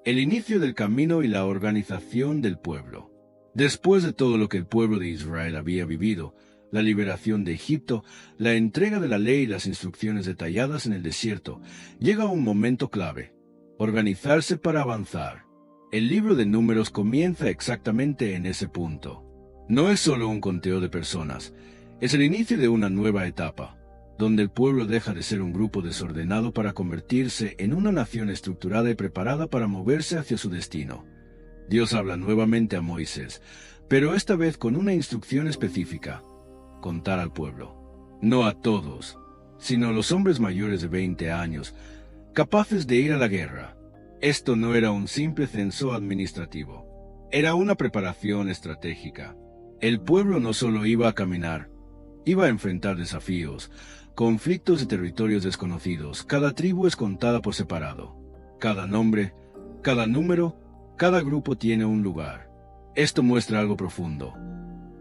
El inicio del camino y la organización del pueblo. Después de todo lo que el pueblo de Israel había vivido, la liberación de Egipto, la entrega de la ley y las instrucciones detalladas en el desierto, llega un momento clave: organizarse para avanzar. El libro de Números comienza exactamente en ese punto. No es solo un conteo de personas, es el inicio de una nueva etapa, donde el pueblo deja de ser un grupo desordenado para convertirse en una nación estructurada y preparada para moverse hacia su destino. Dios habla nuevamente a Moisés, pero esta vez con una instrucción específica: contar al pueblo. No a todos, sino a los hombres mayores de 20 años, capaces de ir a la guerra. Esto no era un simple censo administrativo, era una preparación estratégica. El pueblo no solo iba a caminar, iba a enfrentar desafíos, conflictos de territorios desconocidos. Cada tribu es contada por separado. Cada nombre, cada número, cada grupo tiene un lugar. Esto muestra algo profundo.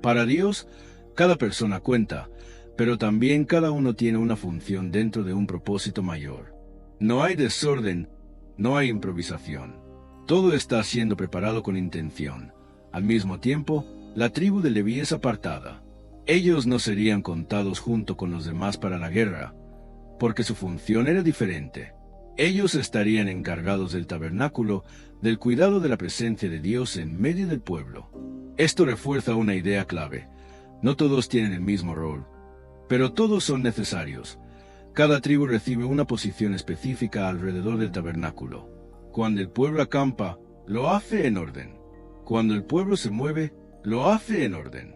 Para Dios, cada persona cuenta, pero también cada uno tiene una función dentro de un propósito mayor. No hay desorden, no hay improvisación. Todo está siendo preparado con intención. Al mismo tiempo, la tribu de Leví es apartada. Ellos no serían contados junto con los demás para la guerra, porque su función era diferente. Ellos estarían encargados del tabernáculo, del cuidado de la presencia de Dios en medio del pueblo. Esto refuerza una idea clave: no todos tienen el mismo rol, pero todos son necesarios. Cada tribu recibe una posición específica alrededor del tabernáculo. Cuando el pueblo acampa, lo hace en orden. Cuando el pueblo se mueve, lo hace en orden.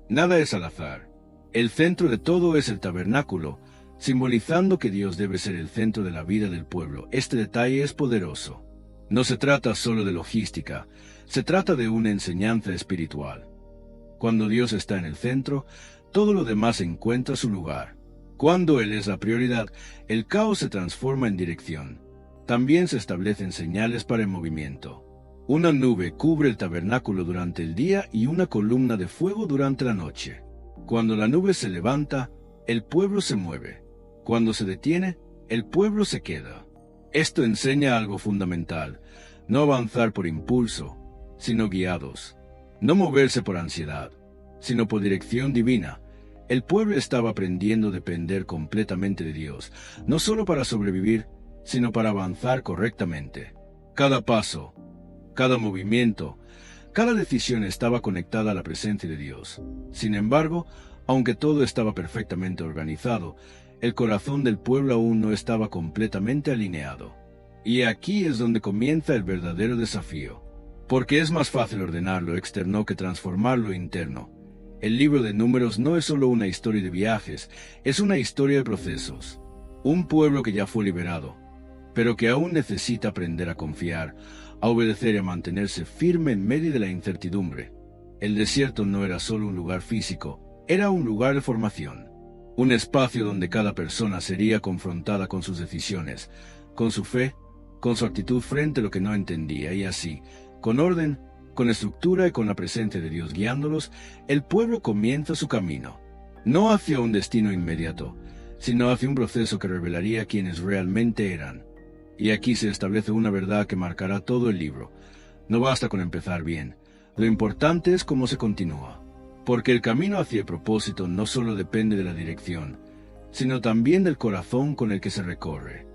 Nada es al azar. El centro de todo es el tabernáculo, simbolizando que Dios debe ser el centro de la vida del pueblo. Este detalle es poderoso. No se trata solo de logística, se trata de una enseñanza espiritual. Cuando Dios está en el centro, todo lo demás encuentra su lugar. Cuando Él es la prioridad, el caos se transforma en dirección. También se establecen señales para el movimiento. Una nube cubre el tabernáculo durante el día y una columna de fuego durante la noche. Cuando la nube se levanta, el pueblo se mueve. Cuando se detiene, el pueblo se queda. Esto enseña algo fundamental: no avanzar por impulso, sino guiados. No moverse por ansiedad, sino por dirección divina. El pueblo estaba aprendiendo a depender completamente de Dios, no solo para sobrevivir, sino para avanzar correctamente. Cada paso, cada movimiento, cada decisión estaba conectada a la presencia de Dios. Sin embargo, aunque todo estaba perfectamente organizado, el corazón del pueblo aún no estaba completamente alineado. Y aquí es donde comienza el verdadero desafío. Porque es más fácil ordenar lo externo que transformar lo interno. El libro de Números no es solo una historia de viajes, es una historia de procesos. Un pueblo que ya fue liberado, pero que aún necesita aprender a confiar, a obedecer y a mantenerse firme en medio de la incertidumbre. El desierto no era solo un lugar físico, era un lugar de formación. Un espacio donde cada persona sería confrontada con sus decisiones, con su fe, con su actitud frente a lo que no entendía, y así, con orden, con estructura y con la presencia de Dios guiándolos, el pueblo comienza su camino. No hacia un destino inmediato, sino hacia un proceso que revelaría quiénes realmente eran. Y aquí se establece una verdad que marcará todo el libro. No basta con empezar bien, lo importante es cómo se continúa. Porque el camino hacia el propósito no solo depende de la dirección, sino también del corazón con el que se recorre.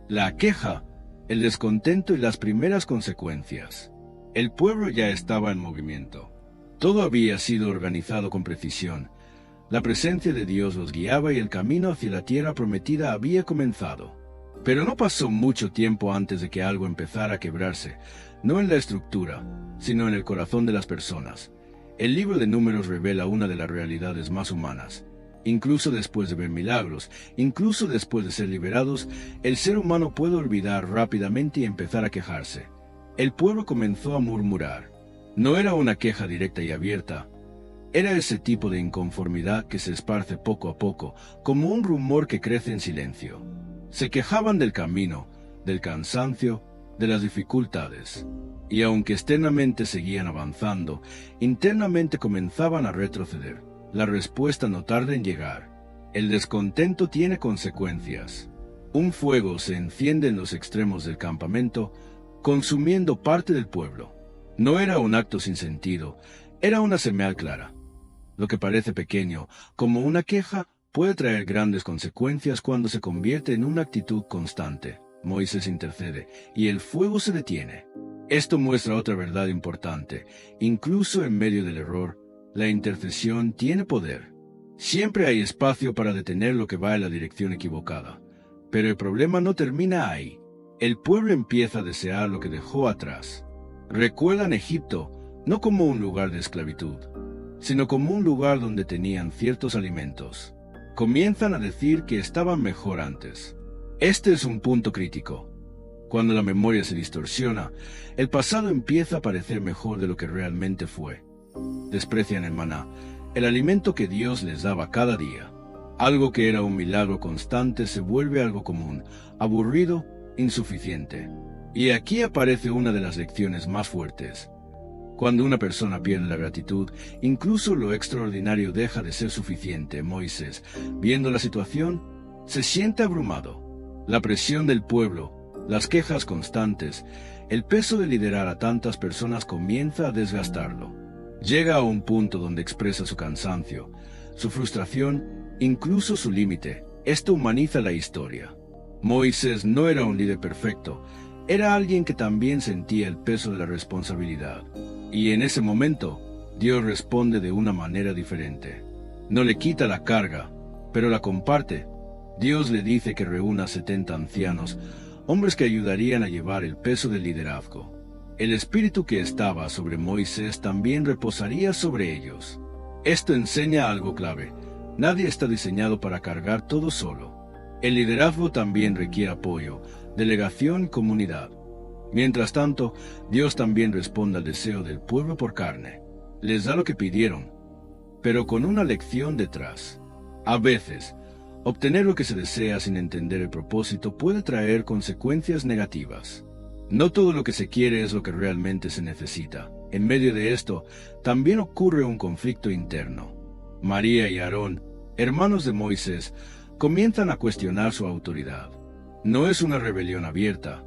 La queja, el descontento y las primeras consecuencias. El pueblo ya estaba en movimiento. Todo había sido organizado con precisión. La presencia de Dios los guiaba y el camino hacia la tierra prometida había comenzado. Pero no pasó mucho tiempo antes de que algo empezara a quebrarse, no en la estructura, sino en el corazón de las personas. El libro de Números revela una de las realidades más humanas. Incluso después de ver milagros, incluso después de ser liberados, el ser humano puede olvidar rápidamente y empezar a quejarse. El pueblo comenzó a murmurar. No era una queja directa y abierta. Era ese tipo de inconformidad que se esparce poco a poco, como un rumor que crece en silencio. Se quejaban del camino, del cansancio, de las dificultades. Y aunque externamente seguían avanzando, internamente comenzaban a retroceder. La respuesta no tarda en llegar. El descontento tiene consecuencias. Un fuego se enciende en los extremos del campamento, consumiendo parte del pueblo. No era un acto sin sentido, era una señal clara. Lo que parece pequeño, como una queja, puede traer grandes consecuencias cuando se convierte en una actitud constante. Moisés intercede, y el fuego se detiene. Esto muestra otra verdad importante. Incluso en medio del error, la intercesión tiene poder. Siempre hay espacio para detener lo que va en la dirección equivocada. Pero el problema no termina ahí. El pueblo empieza a desear lo que dejó atrás. Recuerdan Egipto no como un lugar de esclavitud, sino como un lugar donde tenían ciertos alimentos. Comienzan a decir que estaban mejor antes. Este es un punto crítico. Cuando la memoria se distorsiona, el pasado empieza a parecer mejor de lo que realmente fue. Desprecian el maná, el alimento que Dios les daba cada día. Algo que era un milagro constante se vuelve algo común, aburrido, insuficiente. Y aquí aparece una de las lecciones más fuertes. Cuando una persona pierde la gratitud, incluso lo extraordinario deja de ser suficiente. Moisés, viendo la situación, se siente abrumado. La presión del pueblo, las quejas constantes, el peso de liderar a tantas personas comienza a desgastarlo. Llega a un punto donde expresa su cansancio, su frustración, incluso su límite. Esto humaniza la historia. Moisés no era un líder perfecto, era alguien que también sentía el peso de la responsabilidad. Y en ese momento, Dios responde de una manera diferente. No le quita la carga, pero la comparte. Dios le dice que reúna 70 ancianos, hombres que ayudarían a llevar el peso del liderazgo. El espíritu que estaba sobre Moisés también reposaría sobre ellos. Esto enseña algo clave. Nadie está diseñado para cargar todo solo. El liderazgo también requiere apoyo, delegación y comunidad. Mientras tanto, Dios también responde al deseo del pueblo por carne. Les da lo que pidieron, pero con una lección detrás. A veces, obtener lo que se desea sin entender el propósito puede traer consecuencias negativas. No todo lo que se quiere es lo que realmente se necesita. En medio de esto, también ocurre un conflicto interno. María y Aarón, hermanos de Moisés, comienzan a cuestionar su autoridad. No es una rebelión abierta,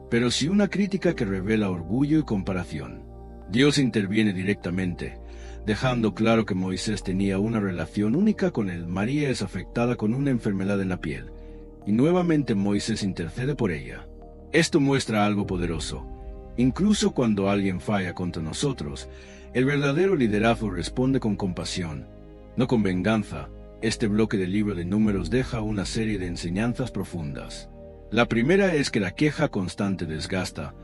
pero sí una crítica que revela orgullo y comparación. Dios interviene directamente, dejando claro que Moisés tenía una relación única con él. María es afectada con una enfermedad en la piel, y nuevamente Moisés intercede por ella. Esto muestra algo poderoso. Incluso cuando alguien falla contra nosotros, el verdadero liderazgo responde con compasión, no con venganza. Este bloque del libro de Números deja una serie de enseñanzas profundas. La primera es que la queja constante desgasta,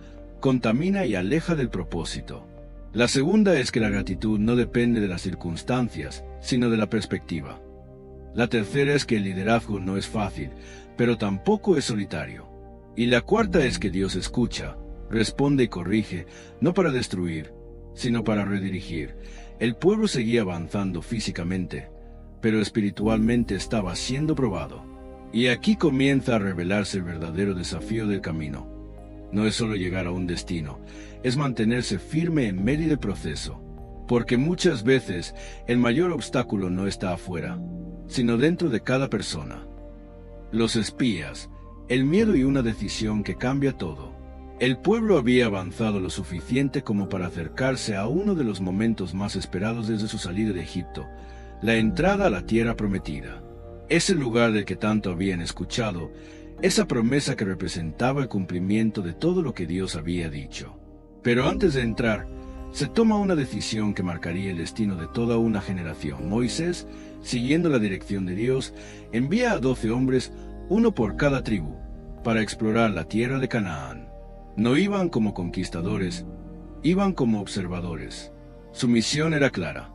contamina y aleja del propósito. La segunda es que la gratitud no depende de las circunstancias, sino de la perspectiva. La tercera es que el liderazgo no es fácil, pero tampoco es solitario. Y la cuarta es que Dios escucha, responde y corrige, no para destruir, sino para redirigir. El pueblo seguía avanzando físicamente, pero espiritualmente estaba siendo probado. Y aquí comienza a revelarse el verdadero desafío del camino. No es solo llegar a un destino, es mantenerse firme en medio del proceso. Porque muchas veces el mayor obstáculo no está afuera, sino dentro de cada persona. Los espías, el miedo y una decisión que cambia todo. El pueblo había avanzado lo suficiente como para acercarse a uno de los momentos más esperados desde su salida de Egipto, la entrada a la tierra prometida. Ese lugar del que tanto habían escuchado, esa promesa que representaba el cumplimiento de todo lo que Dios había dicho. Pero antes de entrar, se toma una decisión que marcaría el destino de toda una generación. Moisés, siguiendo la dirección de Dios, envía a 12 hombres, uno por cada tribu, para explorar la tierra de Canaán. No iban como conquistadores, iban como observadores. Su misión era clara: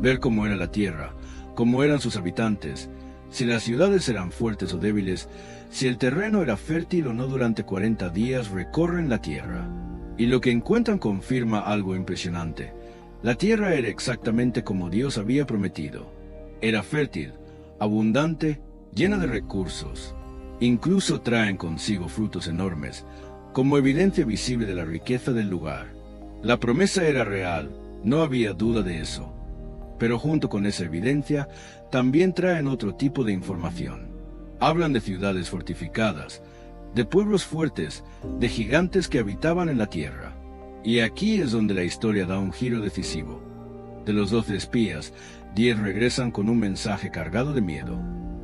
ver cómo era la tierra, cómo eran sus habitantes, si las ciudades eran fuertes o débiles, si el terreno era fértil o no. Durante 40 días recorren la tierra. Y lo que encuentran confirma algo impresionante. La tierra era exactamente como Dios había prometido. Era fértil, abundante, llena de recursos. Incluso traen consigo frutos enormes, como evidencia visible de la riqueza del lugar. La promesa era real, no había duda de eso. Pero junto con esa evidencia, también traen otro tipo de información. Hablan de ciudades fortificadas, de pueblos fuertes, de gigantes que habitaban en la tierra. Y aquí es donde la historia da un giro decisivo. De los 12 espías, 10 regresan con un mensaje cargado de miedo.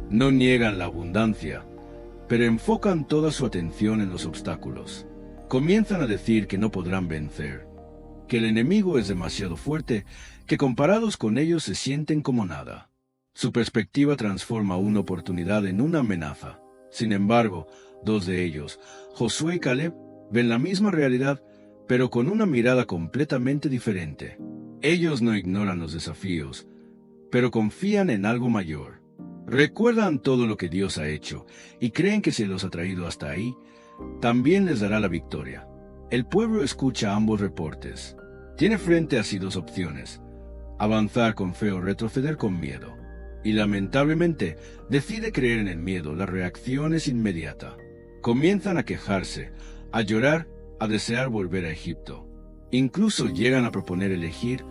No niegan la abundancia, pero enfocan toda su atención en los obstáculos. Comienzan a decir que no podrán vencer, que el enemigo es demasiado fuerte, que comparados con ellos se sienten como nada. Su perspectiva transforma una oportunidad en una amenaza. Sin embargo, 2 de ellos, Josué y Caleb, ven la misma realidad, pero con una mirada completamente diferente. Ellos no ignoran los desafíos, pero confían en algo mayor. Recuerdan todo lo que Dios ha hecho y creen que si los ha traído hasta ahí, también les dará la victoria. El pueblo escucha ambos reportes. Tiene frente a sí 2 opciones: avanzar con fe o retroceder con miedo. Y lamentablemente, decide creer en el miedo. La reacción es inmediata. Comienzan a quejarse, a llorar, a desear volver a Egipto. Incluso llegan a proponer elegir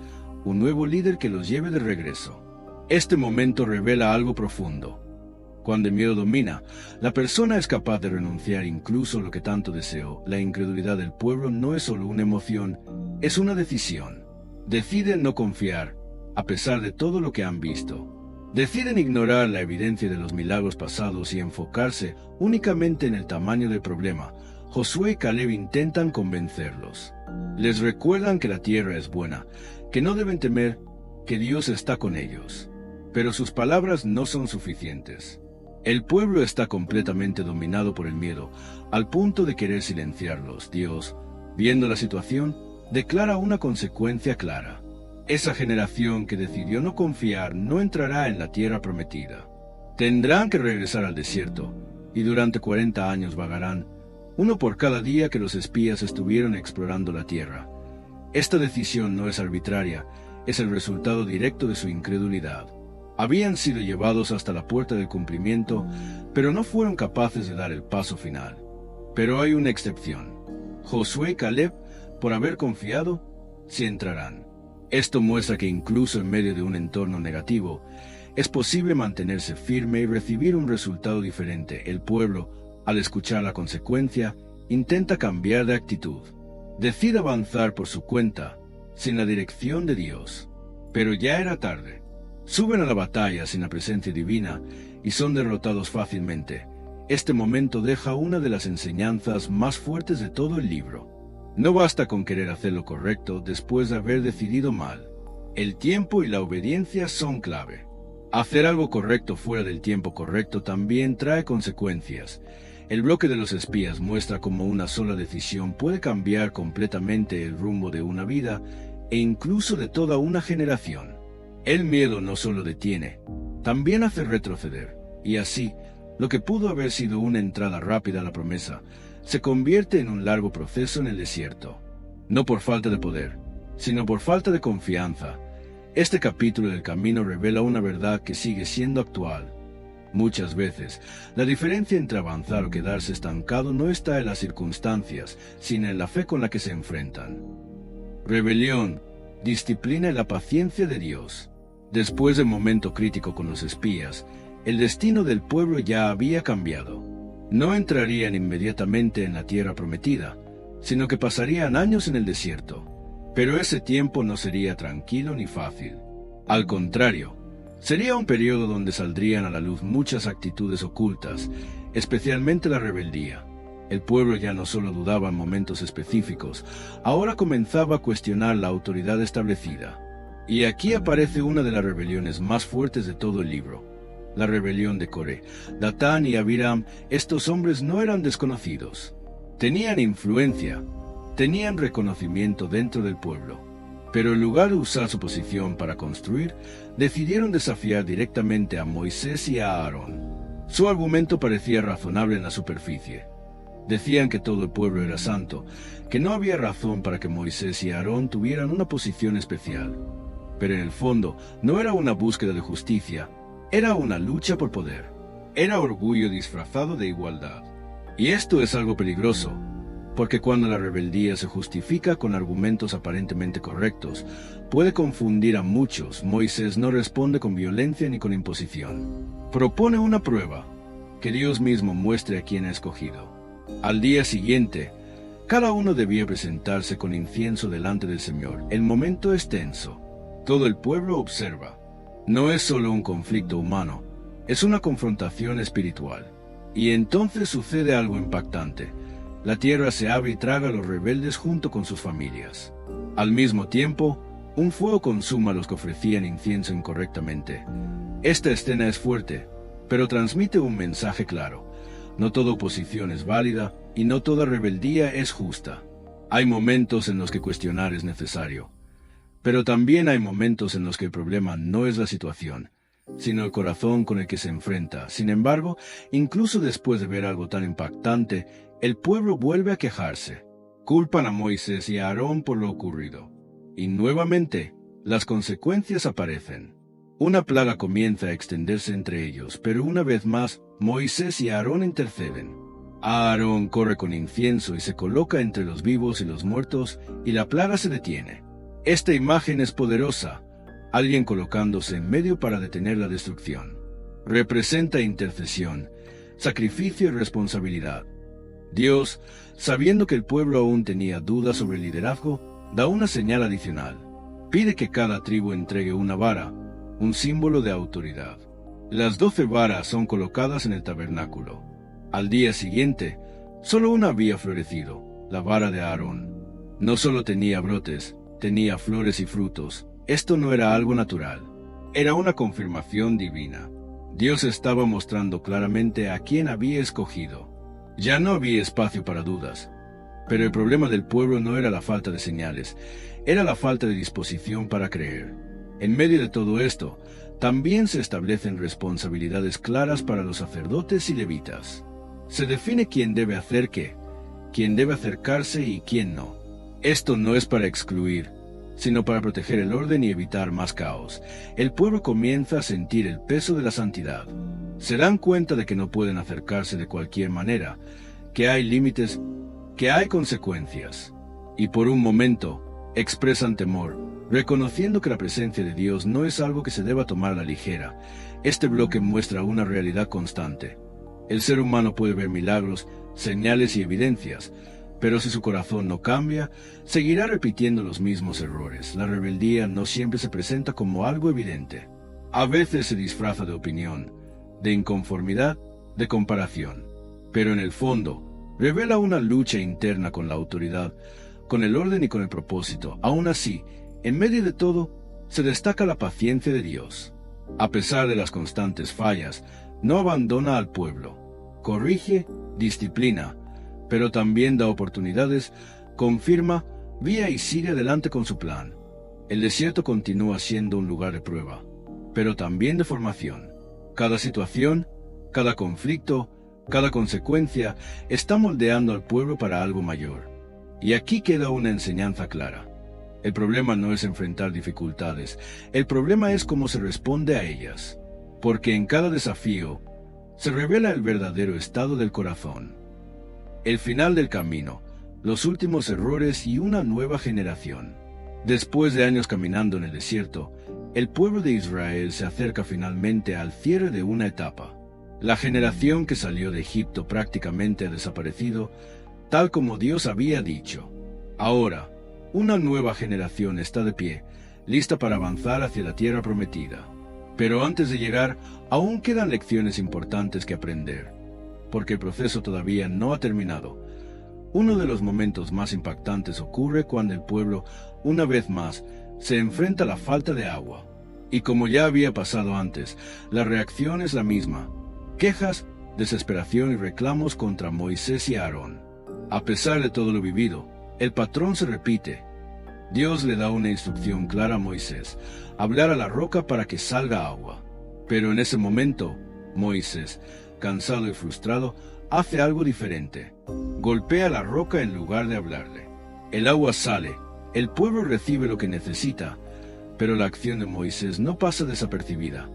un nuevo líder que los lleve de regreso. Este momento revela algo profundo. Cuando el miedo domina, la persona es capaz de renunciar incluso a lo que tanto deseó. La incredulidad del pueblo no es solo una emoción, es una decisión. Deciden no confiar, a pesar de todo lo que han visto. Deciden ignorar la evidencia de los milagros pasados y enfocarse únicamente en el tamaño del problema. Josué y Caleb intentan convencerlos. Les recuerdan que la tierra es buena, que no deben temer, que Dios está con ellos. Pero sus palabras no son suficientes. El pueblo está completamente dominado por el miedo, al punto de querer silenciarlos. Dios, viendo la situación, declara una consecuencia clara. Esa generación que decidió no confiar no entrará en la tierra prometida. Tendrán que regresar al desierto, y durante 40 años vagarán, uno por cada día que los espías estuvieron explorando la tierra. Esta decisión no es arbitraria, es el resultado directo de su incredulidad. Habían sido llevados hasta la puerta del cumplimiento, pero no fueron capaces de dar el paso final. Pero hay una excepción. Josué y Caleb, por haber confiado, sí entrarán. Esto muestra que incluso en medio de un entorno negativo, es posible mantenerse firme y recibir un resultado diferente. El pueblo, al escuchar la consecuencia, intenta cambiar de actitud. Decide avanzar por su cuenta, sin la dirección de Dios. Pero ya era tarde. Suben a la batalla sin la presencia divina y son derrotados fácilmente. Este momento deja una de las enseñanzas más fuertes de todo el libro. No basta con querer hacer lo correcto después de haber decidido mal. El tiempo y la obediencia son clave. Hacer algo correcto fuera del tiempo correcto también trae consecuencias. El bloque de los espías muestra cómo una sola decisión puede cambiar completamente el rumbo de una vida e incluso de toda una generación. El miedo no solo detiene, también hace retroceder, y así, lo que pudo haber sido una entrada rápida a la promesa, se convierte en un largo proceso en el desierto. No por falta de poder, sino por falta de confianza. Este capítulo del camino revela una verdad que sigue siendo actual. Muchas veces, la diferencia entre avanzar o quedarse estancado no está en las circunstancias, sino en la fe con la que se enfrentan. Rebelión, disciplina y la paciencia de Dios. Después del momento crítico con los espías, el destino del pueblo ya había cambiado. No entrarían inmediatamente en la tierra prometida, sino que pasarían años en el desierto. Pero ese tiempo no sería tranquilo ni fácil. Al contrario, sería un periodo donde saldrían a la luz muchas actitudes ocultas, especialmente la rebeldía. El pueblo ya no solo dudaba en momentos específicos, ahora comenzaba a cuestionar la autoridad establecida. Y aquí aparece una de las rebeliones más fuertes de todo el libro, la rebelión de Coré. Datán y Abiram, estos hombres no eran desconocidos. Tenían influencia, tenían reconocimiento dentro del pueblo. Pero en lugar de usar su posición para construir, decidieron desafiar directamente a Moisés y a Aarón. Su argumento parecía razonable en la superficie. Decían que todo el pueblo era santo, que no había razón para que Moisés y Aarón tuvieran una posición especial. Pero en el fondo no era una búsqueda de justicia, era una lucha por poder. Era orgullo disfrazado de igualdad. Y esto es algo peligroso, porque cuando la rebeldía se justifica con argumentos aparentemente correctos, puede confundir a muchos. Moisés no responde con violencia ni con imposición. Propone una prueba, que Dios mismo muestre a quién ha escogido. Al día siguiente, cada uno debía presentarse con incienso delante del Señor. El momento es tenso. Todo el pueblo observa. No es solo un conflicto humano, es una confrontación espiritual. Y entonces sucede algo impactante. La tierra se abre y traga a los rebeldes junto con sus familias. Al mismo tiempo, un fuego consuma a los que ofrecían incienso incorrectamente. Esta escena es fuerte, pero transmite un mensaje claro. No toda oposición es válida y no toda rebeldía es justa. Hay momentos en los que cuestionar es necesario. Pero también hay momentos en los que el problema no es la situación, sino el corazón con el que se enfrenta. Sin embargo, incluso después de ver algo tan impactante, el pueblo vuelve a quejarse. Culpan a Moisés y a Aarón por lo ocurrido. Y nuevamente, las consecuencias aparecen. Una plaga comienza a extenderse entre ellos, pero una vez más, Moisés y Aarón interceden. Aarón corre con incienso y se coloca entre los vivos y los muertos, y la plaga se detiene. Esta imagen es poderosa, alguien colocándose en medio para detener la destrucción. Representa intercesión, sacrificio y responsabilidad. Dios, sabiendo que el pueblo aún tenía dudas sobre el liderazgo, da una señal adicional. Pide que cada tribu entregue una vara, un símbolo de autoridad. Las 12 varas son colocadas en el tabernáculo. Al día siguiente, solo una había florecido, la vara de Aarón. No solo tenía brotes, tenía flores y frutos. Esto no era algo natural, era una confirmación divina. Dios estaba mostrando claramente a quién había escogido. Ya no había espacio para dudas. Pero el problema del pueblo no era la falta de señales, era la falta de disposición para creer. En medio de todo esto, también se establecen responsabilidades claras para los sacerdotes y levitas. Se define quién debe hacer qué, quién debe acercarse y quién no. Esto no es para excluir, sino para proteger el orden y evitar más caos. El pueblo comienza a sentir el peso de la santidad. Se dan cuenta de que no pueden acercarse de cualquier manera, que hay límites, que hay consecuencias. Y por un momento, expresan temor, reconociendo que la presencia de Dios no es algo que se deba tomar a la ligera. Este bloque muestra una realidad constante. El ser humano puede ver milagros, señales y evidencias, pero si su corazón no cambia, seguirá repitiendo los mismos errores. La rebeldía no siempre se presenta como algo evidente. A veces se disfraza de opinión, de inconformidad, de comparación. Pero en el fondo, revela una lucha interna con la autoridad, con el orden y con el propósito. Aún así, en medio de todo, se destaca la paciencia de Dios. A pesar de las constantes fallas, no abandona al pueblo. Corrige, disciplina, pero también da oportunidades, confirma, guía y sigue adelante con su plan. El desierto continúa siendo un lugar de prueba, pero también de formación. Cada situación, cada conflicto, cada consecuencia está moldeando al pueblo para algo mayor. Y aquí queda una enseñanza clara. El problema no es enfrentar dificultades, el problema es cómo se responde a ellas. Porque en cada desafío se revela el verdadero estado del corazón. El final del camino, los últimos errores y una nueva generación. Después de años caminando en el desierto, el pueblo de Israel se acerca finalmente al cierre de una etapa. La generación que salió de Egipto prácticamente ha desaparecido, tal como Dios había dicho. Ahora, una nueva generación está de pie, lista para avanzar hacia la tierra prometida. Pero antes de llegar, aún quedan lecciones importantes que aprender, porque el proceso todavía no ha terminado. Uno de los momentos más impactantes ocurre cuando el pueblo, una vez más, se enfrenta a la falta de agua. Y como ya había pasado antes, la reacción es la misma: quejas, desesperación y reclamos contra Moisés y Aarón. A pesar de todo lo vivido, el patrón se repite. Dios le da una instrucción clara a Moisés: hablar a la roca para que salga agua. Pero en ese momento, Moisés, cansado y frustrado, hace algo diferente. Golpea la roca en lugar de hablarle. El agua sale, el pueblo recibe lo que necesita, pero la acción de Moisés no pasa desapercibida.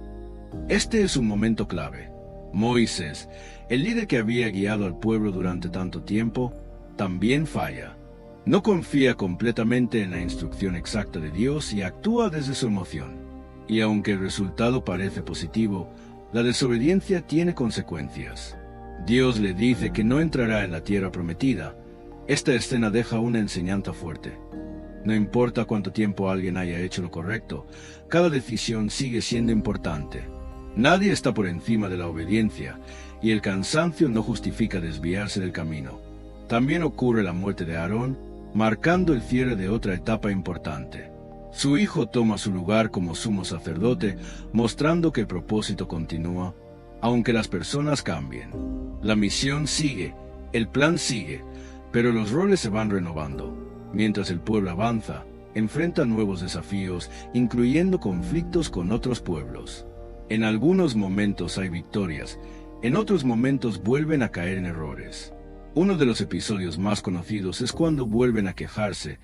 Este es un momento clave. Moisés, el líder que había guiado al pueblo durante tanto tiempo, también falla. No confía completamente en la instrucción exacta de Dios y actúa desde su emoción. Y aunque el resultado parece positivo, la desobediencia tiene consecuencias. Dios le dice que no entrará en la tierra prometida. Esta escena deja una enseñanza fuerte. No importa cuánto tiempo alguien haya hecho lo correcto, cada decisión sigue siendo importante. Nadie está por encima de la obediencia, y el cansancio no justifica desviarse del camino. También ocurre la muerte de Aarón, marcando el cierre de otra etapa importante. Su hijo toma su lugar como sumo sacerdote, mostrando que el propósito continúa, aunque las personas cambien. La misión sigue, el plan sigue, pero los roles se van renovando. Mientras el pueblo avanza, enfrenta nuevos desafíos, incluyendo conflictos con otros pueblos. En algunos momentos hay victorias, en otros momentos vuelven a caer en errores. Uno de los episodios más conocidos es cuando vuelven a quejarse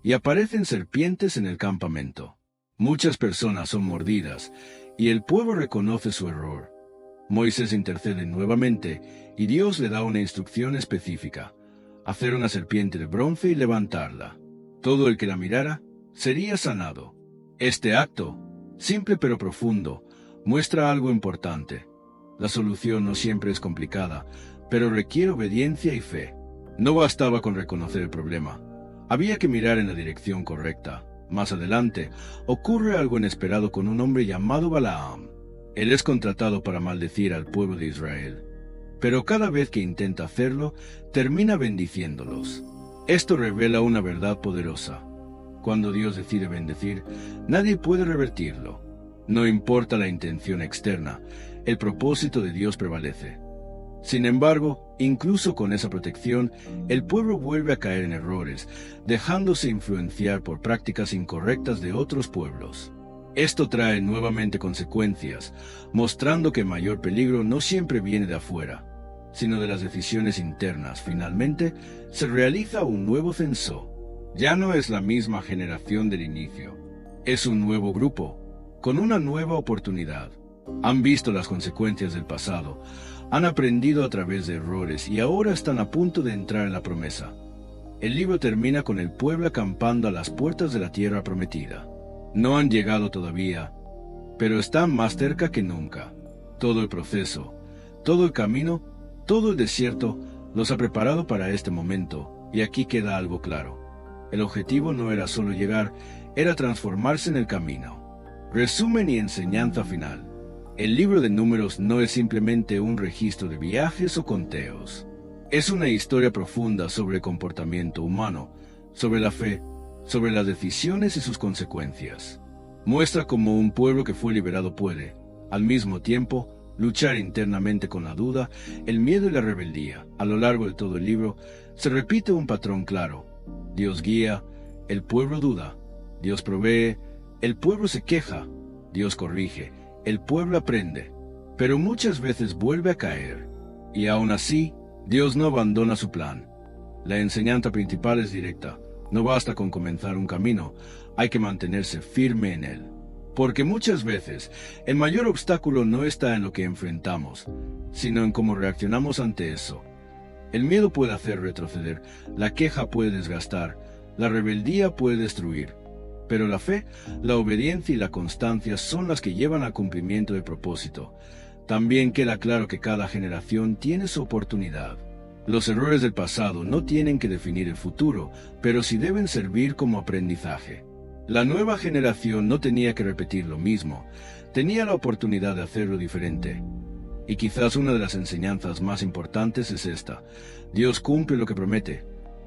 y aparecen serpientes en el campamento. Muchas personas son mordidas y el pueblo reconoce su error. Moisés intercede nuevamente y Dios le da una instrucción específica: hacer una serpiente de bronce y levantarla. Todo el que la mirara sería sanado. Este acto, simple pero profundo, muestra algo importante. La solución no siempre es complicada, pero requiere obediencia y fe. No bastaba con reconocer el problema. Había que mirar en la dirección correcta. Más adelante, ocurre algo inesperado con un hombre llamado Balaam. Él es contratado para maldecir al pueblo de Israel. Pero cada vez que intenta hacerlo, termina bendiciéndolos. Esto revela una verdad poderosa. Cuando Dios decide bendecir, nadie puede revertirlo. No importa la intención externa, el propósito de Dios prevalece. Sin embargo, incluso con esa protección, el pueblo vuelve a caer en errores, dejándose influenciar por prácticas incorrectas de otros pueblos. Esto trae nuevamente consecuencias, mostrando que el mayor peligro no siempre viene de afuera, sino de las decisiones internas. Finalmente, se realiza un nuevo censo. Ya no es la misma generación del inicio. Es un nuevo grupo, con una nueva oportunidad. Han visto las consecuencias del pasado, han aprendido a través de errores y ahora están a punto de entrar en la promesa. El libro termina con el pueblo acampando a las puertas de la tierra prometida. No han llegado todavía, pero están más cerca que nunca. Todo el proceso, todo el camino, todo el desierto los ha preparado para este momento, y aquí queda algo claro. El objetivo no era solo llegar, era transformarse en el camino. Resumen y enseñanza final. El libro de Números no es simplemente un registro de viajes o conteos. Es una historia profunda sobre el comportamiento humano, sobre la fe, sobre las decisiones y sus consecuencias. Muestra cómo un pueblo que fue liberado puede, al mismo tiempo, luchar internamente con la duda, el miedo y la rebeldía. A lo largo de todo el libro, se repite un patrón claro. Dios guía, el pueblo duda. Dios provee, el pueblo se queja. Dios corrige, el pueblo aprende. Pero muchas veces vuelve a caer. Y aún así, Dios no abandona su plan. La enseñanza principal es directa. No basta con comenzar un camino, hay que mantenerse firme en él. Porque muchas veces, el mayor obstáculo no está en lo que enfrentamos, sino en cómo reaccionamos ante eso. El miedo puede hacer retroceder, la queja puede desgastar, la rebeldía puede destruir. Pero la fe, la obediencia y la constancia son las que llevan al cumplimiento del propósito. También queda claro que cada generación tiene su oportunidad. Los errores del pasado no tienen que definir el futuro, pero sí deben servir como aprendizaje. La nueva generación no tenía que repetir lo mismo, tenía la oportunidad de hacerlo diferente. Y quizás una de las enseñanzas más importantes es esta: Dios cumple lo que promete,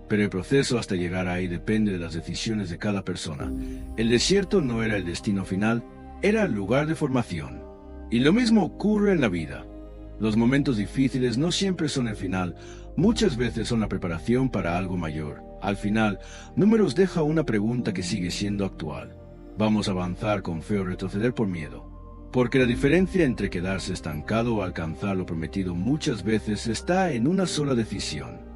pero el proceso hasta llegar ahí depende de las decisiones de cada persona. El desierto no era el destino final, era el lugar de formación. Y lo mismo ocurre en la vida. Los momentos difíciles no siempre son el final, muchas veces son la preparación para algo mayor. Al final, Números deja una pregunta que sigue siendo actual. ¿Vamos a avanzar con fe o retroceder por miedo? Porque la diferencia entre quedarse estancado o alcanzar lo prometido muchas veces está en una sola decisión.